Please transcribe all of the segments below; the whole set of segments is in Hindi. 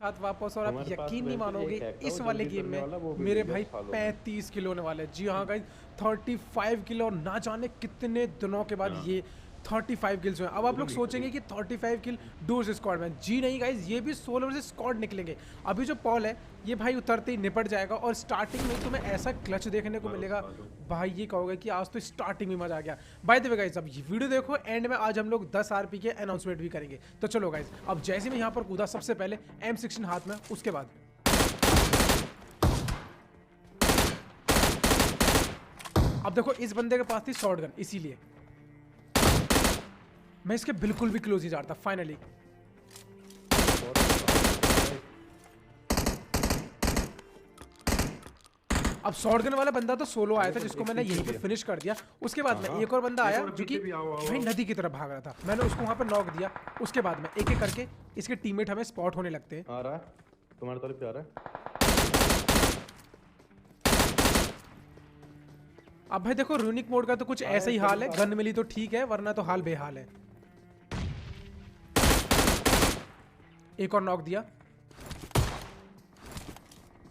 साथ वापस। और आप हमारे पास यकीन नहीं वैसे मानोगे एक हैक था, इस वो वाले जल्दी गेम चलने में वाला, वो भी मेरे वीडियो भाई फॉलो में। 35 किलो होने वाले। जी हाँ गाइज, 35 किलो। और ना जाने कितने दिनों के बाद ये 35 किल्स हुए। अब आप लोग सोचेंगे कि 35 किल डूज स्क्वाड में, जी नहीं गाइज, ये भी सोलो वर्सेस स्क्वाड निकलेंगे। अभी जो पॉल है ये भाई उतरते ही निपट जाएगा। और स्टार्टिंग में तुम्हें ऐसा क्लच देखने को मिलेगा भाई, ये कहोगे कि आज तो स्टार्टिंग में मजा आ गया। बाय द वे गाइज, अब ये वीडियो देखो, एंड में आज हम लोग 10 आरपी के अनाउंसमेंट भी करेंगे। तो चलो गाइज, अब जैसे मैं यहाँ पर कूदा, सबसे पहले M16 हाथ में, उसके बाद अब देखो इस बंदे के पास थी शॉटगन, इसीलिए मैं इसके बिल्कुल भी क्लोज नहीं जाता। फाइनली अब शॉटगन वाला बंदा तो सोलो आया था जिसको मैंने यहीं पे फिनिश कर दिया। उसके बाद में एक और बंदा आया जो कि भाई नदी की तरफ भाग रहा था, मैंने उसको वहां पर नॉक दिया। उसके बाद में एक एक करके इसके टीममेट हमें स्पॉट होने लगते हैं। आ रहा है तुम्हारे तरफ पे आ रहा है। अब भाई देखो रूनिक मोड का तो कुछ ऐसा ही हाल है, गन मिली तो ठीक है वरना तो हाल बेहाल है। एक और नॉक दिया।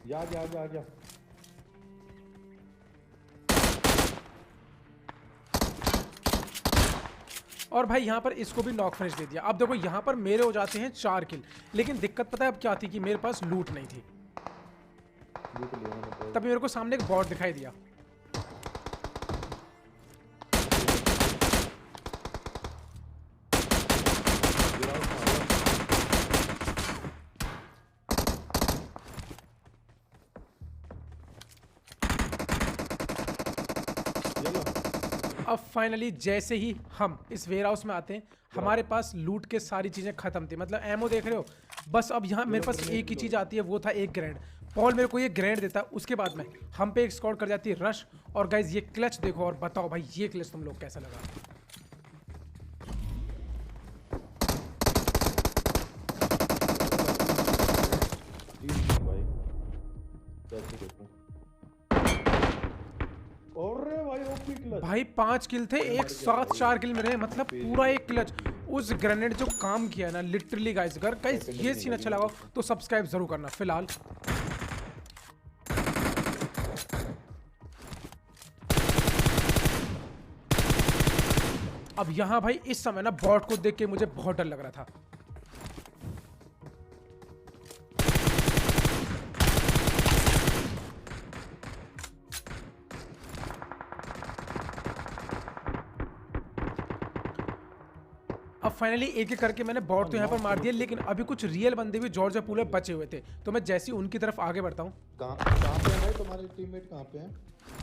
जा जा जा जा। और भाई यहाँ पर इसको भी नॉक फिनिश दे दिया। अब देखो यहाँ पर मेरे हो जाते हैं 4 किल, लेकिन दिक्कत पता है अब क्या थी कि मेरे पास लूट नहीं थी। तभी मेरे को सामने एक बॉट दिखाई दिया। अब फाइनली जैसे ही हम इस वेयर हाउस में आते हैं, हमारे पास लूट के सारी चीज़ें खत्म थी। मतलब एमओ देख रहे हो, बस अब यहाँ मेरे पास एक ही चीज़ आती है, वो था एक ग्रेनेड। पॉल मेरे को ये ग्रेनेड देता, उसके बाद में हम पे एक स्क्वाड कर जाती है रश। और गाइज ये क्लच देखो और बताओ भाई ये क्लच तुम लोग कैसा लगा। भाई 5 किल थे, एक साथ 4 किल मेरे, मतलब पूरा एक क्लच। उस ग्रेनेड जो काम किया ना लिटरली गाइस, अगर गाइस ये सीन अच्छा लगा तो सब्सक्राइब जरूर करना। फिलहाल अब यहां भाई इस समय ना बॉट को देख के मुझे बहुत डर लग रहा था। अब फाइनली एक एक करके मैंने बॉट तो यहाँ पर मार दिया, लेकिन अभी कुछ रियल बंदे भी जॉर्जिया पूल में बचे हुए थे। तो मैं जैसे ही उनकी तरफ आगे बढ़ता हूँ। कहाँ पे है भाई तुम्हारे टीममेट, कहाँ पे हैं?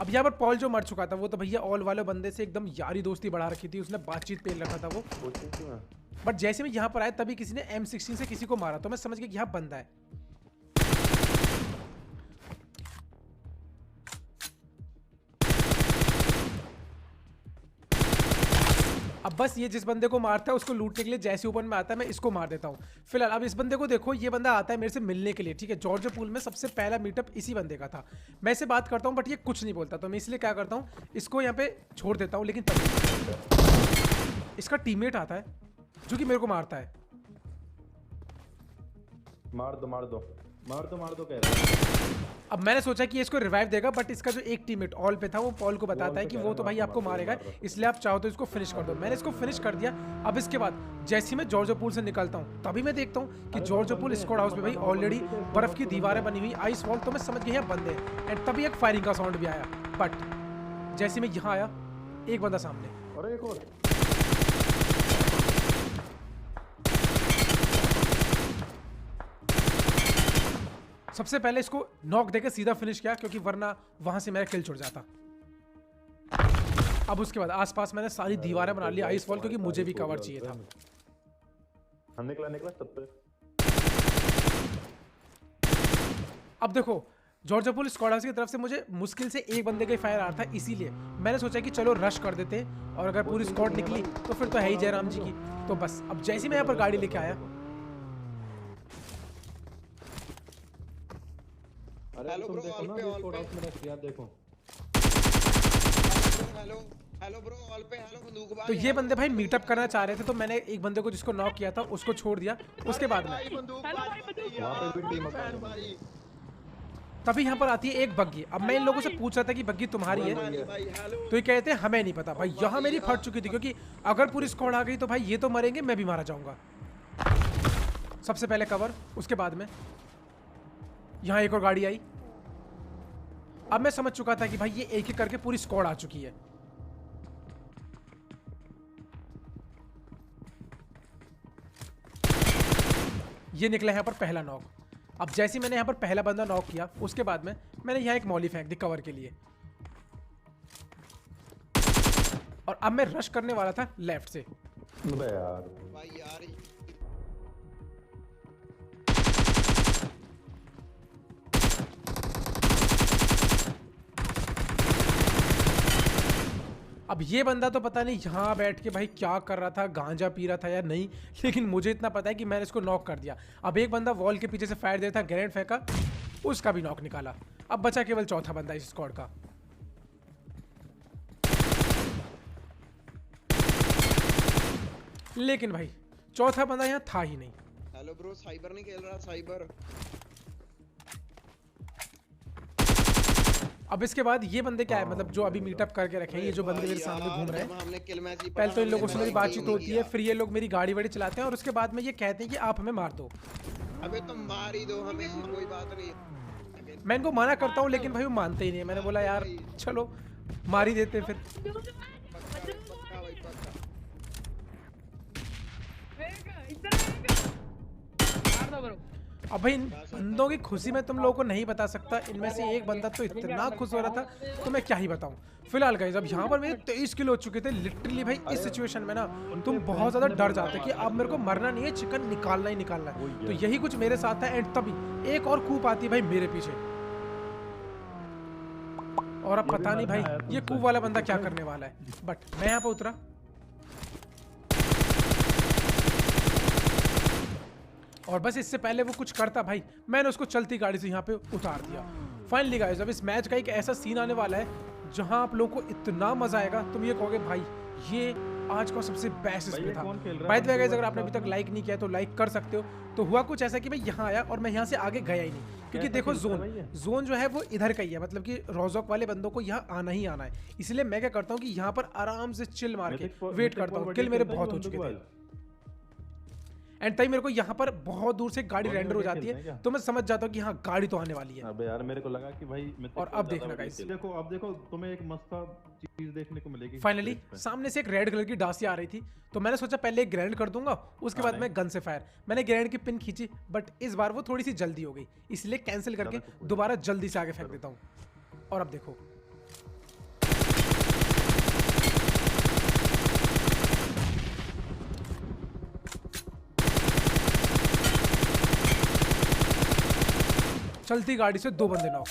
अब यहाँ पर पॉल जो मर चुका था वो तो भैया ऑल वाले बंदे से एकदम यारी दोस्ती बढ़ा रखी थी, उसने बातचीत पेल रखा था वो। बट जैसे मैं यहाँ पर आया तभी किसी ने M16 से किसी को मारा, तो मैं समझ गया कि यहाँ बंदा है। अब बस ये जिस बंदे को मारता है उसको लूटने के लिए जैसे ऊपर में आता है मैं इसको मार देता हूँ। फिलहाल अब इस बंदे को देखो, ये बंदा आता है मेरे से मिलने के लिए, ठीक है। जॉर्जिया पूल में सबसे पहला मीटअप इसी बंदे का था। मैं इससे बात करता हूँ बट ये कुछ नहीं बोलता, तो मैं इसलिए क्या करता हूँ, इसको यहाँ पे छोड़ देता हूँ। लेकिन तभी इसका टीममेट आता है जो कि मेरे को मारता है। मार दो मार दो मार दो मार दो कह रहा है। अब मैंने सोचा कि इसको रिवाइव देगा, बट इसका जो एक टीममेट ऑल पे था वो पॉल को बताता है कि वो तो भाई आपको मारेगा, इसलिए आप चाहो तो इसको फिनिश कर दो। मैंने इसको फिनिश कर दिया। अब इसके बाद जैसे ही मैं जॉर्जिया पूल से निकलता हूँ तभी मैं देखता हूँ कि जॉर्जिया पूल स्क्वाड हाउस में भाई ऑलरेडी बर्फ की दीवारें बनी हुई, आइस वॉल। तो मैं समझ गया बंदे, एंड तभी एक फायरिंग का साउंड भी आया। बट जैसे मैं यहाँ आया एक बंदा सामने, और एक और सबसे पहले इसको नॉक देके सीधा फिनिश किया, क्योंकि वरना वहां से मेरा किल छुट जाता। अब उसके बाद आसपास मैंने सारी दीवारें बना ली आइस वॉल, क्योंकि मुझे भी कवर चाहिए था। हम निकला निकला सब पे। अब देखो जॉर्जिया पूल स्क्वाड हाउस की तरफ से मुझे मुश्किल से एक बंदे का फायर आ रहा था, इसीलिए मैंने सोचा कि चलो रश कर देते हैं, और अगर पूरी स्क्वाड निकली तो फिर तो है ही जयराम जी की। तो बस अब जैसे ही मैं यहाँ पर गाड़ी लेके आया, अरे तुम देखो ना स्क्वाड हाउस में रश किया, देखो। हेलो हेलो ब्रो ऑल पे हेलो बंदूकबाज। तो ये बंदे भाई मीटअप करना चाह रहे थे, तो मैंने एक बंदे को जिसको नॉक किया था उसको छोड़ दिया। उसके बाद में वहाँ पे भी टीम अप है। भाई तभी यहाँ पर आती है एक बग्गी। अब मैं इन लोगों से पूछ रहा था कि बग्गी तुम्हारी है, भाई हेलो। तो ये कहते हैं हमें नहीं पता। भाई यहाँ मेरी फट चुकी थी, क्योंकि अगर पूरी स्क्वाड आ गई तो भाई ये तो मरेंगे, मैं भी मारा जाऊंगा। सबसे पहले कवर, उसके बाद में यहाँ एक और गाड़ी आई। अब मैं समझ चुका था कि भाई ये एक एक करके पूरी स्क्वाड आ चुकी है। ये निकला यहाँ पर पहला नॉक। अब जैसे ही मैंने यहाँ पर पहला बंदा नॉक किया, उसके बाद में मैंने यहाँ एक मॉली फेंक दी कवर के लिए। और अब मैं रश करने वाला था लेफ्ट से। अबे यार भाई यार अब ये बंदा तो पता नहीं यहाँ बैठ के भाई क्या कर रहा था, गांजा पी रहा था या नहीं, लेकिन मुझे इतना पता है कि मैंने इसको नॉक कर दिया। अब एक बंदा वॉल के पीछे से फायर दे रहा था, ग्रेनेड फेंका, उसका भी नॉक निकाला। अब बचा केवल चौथा बंदा इस स्क्वाड का। लेकिन भाई चौथा बंदा यहाँ था ही नहीं। हेलो ब्रो साइबर नहीं खेल रहा साइबर। अब इसके बाद ये बंदे क्या है, मतलब जो अभी मीटअप करके रखे हैं, ये जो बंदे मेरे सामने घूम रहे हैं, हमने किल मैच ही पहले तो इन लोगों से मेरी बातचीत होती है, फिर ये लोग मेरी गाड़ी वाड़ी चलाते हैं, और उसके बाद में ये कहते हैं कि आप हमें मार दो। अबे तुम मार ही दो हमें, कोई बात नहीं। मैं इनको मना करता हूँ, लेकिन भाई वो मानते ही नहीं है। मैंने बोला यार चलो मार ही देते हैं फिर। पक्का भाई पक्का। अब भाई इन बंदों की खुशी मैं तुम लोगों को नहीं बता सकता। इनमें से एक बंदा तो इतना खुश हो रहा था, तो मैं क्या ही बताऊं। फिलहाल गाइस अब यहाँ पर मेरे 23 किलो हो चुके थे। लिटरली भाई इस सिचुएशन में ना तुम बहुत ज़्यादा डर जाते कि अब मेरे को मरना नहीं है, चिकन निकालना ही निकालना है। तो यही कुछ मेरे साथ था। एंड तभी एक और कूप आती है भाई मेरे पीछे, और अब पता नहीं भाई ये कूप वाला बंदा क्या करने वाला है। बट मैं यहाँ पे उतरा, और बस इससे पहले वो कुछ करता भाई, मैंने उसको चलती गाड़ी से यहाँ पे उतार दिया। फाइनली गाइस अब इस मैच का एक ऐसा सीन आने वाला है जहां आप लोगों को इतना मजा आएगा, तुम ये कहोगे भाई ये आज का सबसे बेस्ट स्प्ले था। बाय द वे गाइस अगर आपने अभी तक लाइक नहीं किया तो लाइक कर सकते हो। तो हुआ कुछ ऐसा कि भाई यहाँ आया और मैं यहाँ से आगे गया ही नहीं, क्योंकि देखो जोन जो है वो इधर का ही है, मतलब कि रोजॉक वाले बंदों को यहाँ आना ही आना है। इसलिए मैं क्या करता हूँ कि यहाँ पर आराम से चिल मार के वेट करता हूँ। किल मेरे बहुत हो चुके थे, एंड तभी मेरे को यहाँ पर बहुत दूर से गाड़ी रेंडर हो जाती है, तो मैं समझ जाता हूँ कि हाँ गाड़ी तो आने वाली है। अबे यार मेरे को लगा कि भाई और अब देखना गाइस, देखो अब देखो तुम्हें एक मस्त चीज देखने को मिलेगी। फाइनली सामने से एक रेड कलर की डासी आ रही थी, तो मैंने सोचा पहले एक ग्रेनेड कर दूंगा, उसके बाद मैं गन से फायर। मैंने ग्रेनेड की पिन खींची, बट इस बार वो थोड़ी सी जल्दी हो गई, इसलिए कैंसिल करके दोबारा जल्दी से आगे फेंक देता हूँ। और अब देखो चलती गाड़ी से दो बंदे नॉक।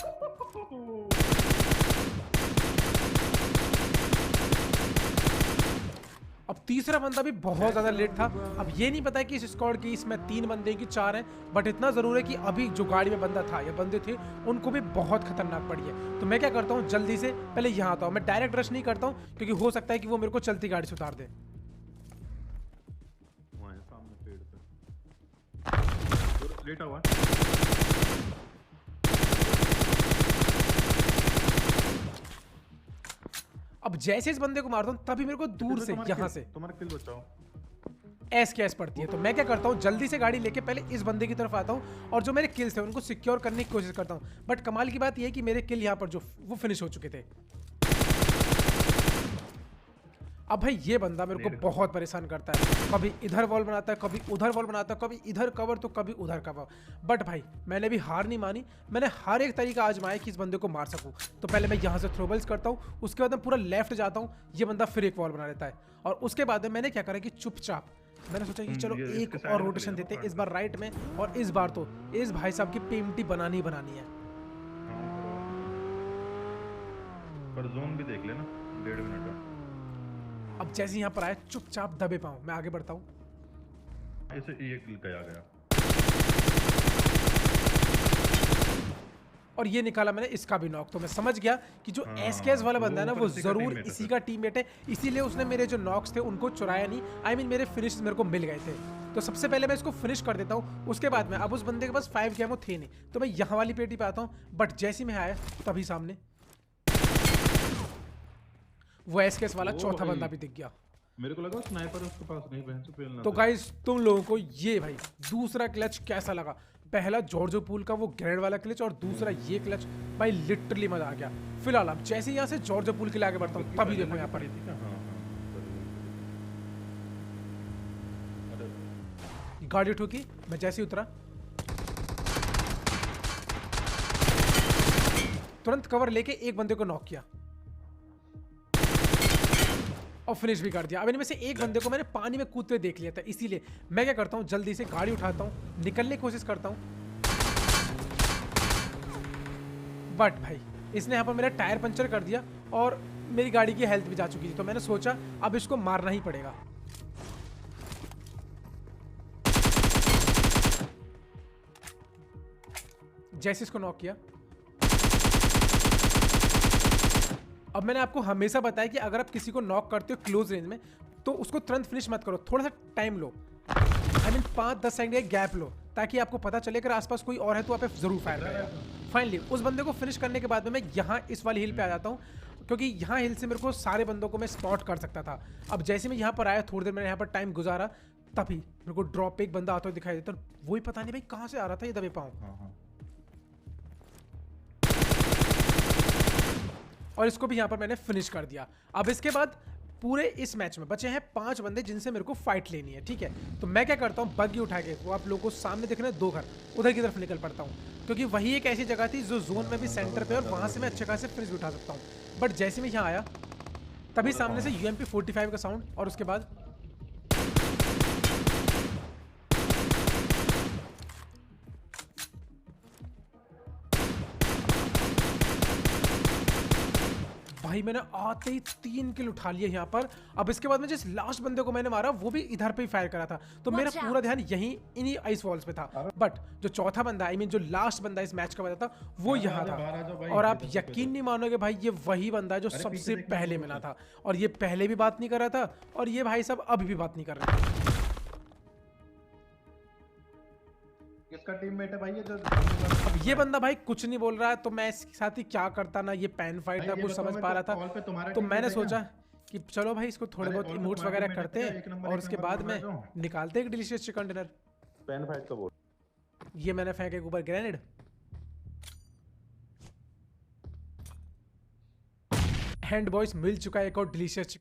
अब तीसरा बंदा भी बहुत ज्यादा लेट था। अब ये नहीं पता है कि इस स्क्वाड की इसमें 3 बंदे की 4 हैं, बट इतना जरूर है कि अभी जो गाड़ी में बंदा था या बंदे थे उनको भी बहुत खतरनाक पड़ी है। तो मैं क्या करता हूँ, जल्दी से पहले यहाँ आता हूँ। मैं डायरेक्ट रश नहीं करता हूँ, क्योंकि हो सकता है कि वो मेरे को चलती गाड़ी से उतार दे। सामने पेड़ पे लेटा हुआ अब जैसे इस बंदे को मारता हूँ तभी मेरे को दूर से यहाँ से तुम्हारा किल बचाओ एस कैस पड़ती है। तो मैं क्या करता हूँ, जल्दी से गाड़ी लेके पहले इस बंदे की तरफ आता हूँ, और जो मेरे किल्स थे उनको सिक्योर करने की कोशिश करता हूँ। बट कमाल की बात यह है कि मेरे किल यहाँ पर जो वो फिनिश हो चुके थे। अब भाई ये बंदा मेरे को बहुत परेशान करता है, कभी इधर वॉल बनाता है, कभी उधर वॉल बनाता है, कभी इधर कवर तो कभी उधर कवर। बट भाई मैंने भी हार नहीं मानी, मैंने हर एक तरीका आजमाया कि इस बंदे को मार सकूं। तो पहले मैं यहाँ से थ्रोबल्स करता हूँ, उसके बाद मैं पूरा लेफ्ट जाता हूँ, ये बंदा फिर एक वॉल बना लेता है, और उसके बाद मैंने क्या करा कि चुपचाप मैंने सोचा कि चलो एक और रोटेशन देते हैं, इस बार राइट में, और इस बार तो इस भाई साहब की पेमटी बनानी ही बनानी है। पर जोन भी देख लेना 1.5 मिनट में। अब जैसे यहाँ पर आए चुपचाप दबे पाऊं, मैं आगे बढ़ता हूँ। ऐसे ये गया गया और ये निकाला मैंने इसका भी नॉक। तो मैं समझ गया कि जो एसकेएस वाला बंदा है ना वो जरूर इसी का टीममेट है, इसीलिए उसने मेरे जो नॉक्स थे उनको चुराया नहीं। आई मीन मेरे फिनिश मेरे को मिल गए थे। तो सबसे पहले मैं इसको फिनिश कर देता हूँ, उसके बाद में अब उस बंदे के पास 5 कैमो थे नहीं, तो मैं यहाँ वाली पेटी पे आता हूँ। बट जैसे मैं आया तभी सामने वो एसकेएस वाला चौथा बंदा भी दिख गया। मेरे को लगा स्नाइपर उसके पास नहीं, बहन से पेलना तो गाइस तुम लोगों को ये भाई दूसरा क्लच कैसा लगा? पहला जॉर्जो पूल का वो ग्रेड वाला क्लच और दूसरा ये क्लच, भाई लिटरली मजा आ गया। फिलहाल अब जैसे यहाँ से जॉर्जो पूल के लिए आगे बढ़ता हूँ तभी देखो यहाँ पर गाड़ी ठोकी। मैं जैसे ही उतरा तुरंत कवर लेके एक बंदे को नॉक किया और फिनिश भी कर दिया। अब इनमें से एक बंदे को मैंने पानी में कूदते देख लिया था, इसीलिए मैं क्या करता हूँ जल्दी से गाड़ी उठाता हूँ, निकलने की कोशिश करता हूँ। बट भाई इसने यहाँ पर मेरा टायर पंचर कर दिया और मेरी गाड़ी की हेल्थ भी जा चुकी थी। तो मैंने सोचा अब इसको मारना ही पड़ेगा। जैसे इसको नॉक किया, अब मैंने आपको हमेशा बताया कि अगर आप किसी को नॉक करते हो क्लोज रेंज में तो उसको तुरंत फिनिश मत करो, थोड़ा सा time low. I mean 5-10 second का गैप लो ताकि आपको पता चले अगर आसपास कोई और है तो आप जरूर फायर करेगा। फाइनली उस बंदे को फिनिश करने के बाद में मैं यहाँ इस वाली हिल पे आ जाता हूँ, क्योंकि यहाँ हिल से मेरे को सारे बंदों को मैं स्पॉट कर सकता था। अब जैसे मैं यहाँ पर आया, थोड़ी देर मैंने यहाँ पर टाइम गुजारा, तभी मेरे को ड्रॉप पे एक बंदा आता हुआ दिखाई देता, वही पता नहीं भाई कहाँ से आ रहा था ये दबे पाऊँ। और इसको भी यहाँ पर मैंने फिनिश कर दिया। अब इसके बाद पूरे इस मैच में बचे हैं 5 बंदे जिनसे मेरे को फाइट लेनी है, ठीक है। तो मैं क्या करता हूँ, बग्गी उठा के, वो आप लोगों को सामने दिख रहे हैं 2 घर, उधर की तरफ निकल पड़ता हूँ, क्योंकि वही एक ऐसी जगह थी जो जोन में भी सेंटर पे और वहां से मैं अच्छे खासे फिनिश भी उठा सकता हूँ। बट जैसे मैं यहाँ आया तभी सामने से UMP 45 का साउंड और उसके बाद भाई मैंने आते ही 3 किल उठा लिए यहाँ पर। अब इसके बाद में जिस लास्ट बंदे को मैंने मारा वो भी इधर पे ही फायर करा था, तो मेरा पूरा ध्यान यहीं इन्हीं आइस वॉल्स पे था। बट जो चौथा बंदा, आई मीन जो लास्ट बंदा इस मैच का बंदा था, वो यहाँ था। और आप यकीन नहीं मानोगे भाई, ये वही बंदा है जो सबसे पहले मिला था, और ये पहले भी बात नहीं कर रहा था और ये भाई साहब अभी भी बात नहीं कर रहे थे। किसका टीममेट है भाई ये जो? अब ये बंदा भाई कुछ नहीं बोल रहा है, तो मैं इसके साथ ही क्या करता ना, ये पैन फाइट था, कुछ समझ पा रहा था। तो मैंने सोचा कि चलो भाई इसको थोड़े बहुत इमोट्स वगैरह करते हैं और उसके बाद में निकालते हैं एक delicious chicken dinner. Pan fight का बोल, ये मैंने फेंके ऊपर ग्रेनेड। हैंड बॉयज मिल चुका है एक और डिलीशियस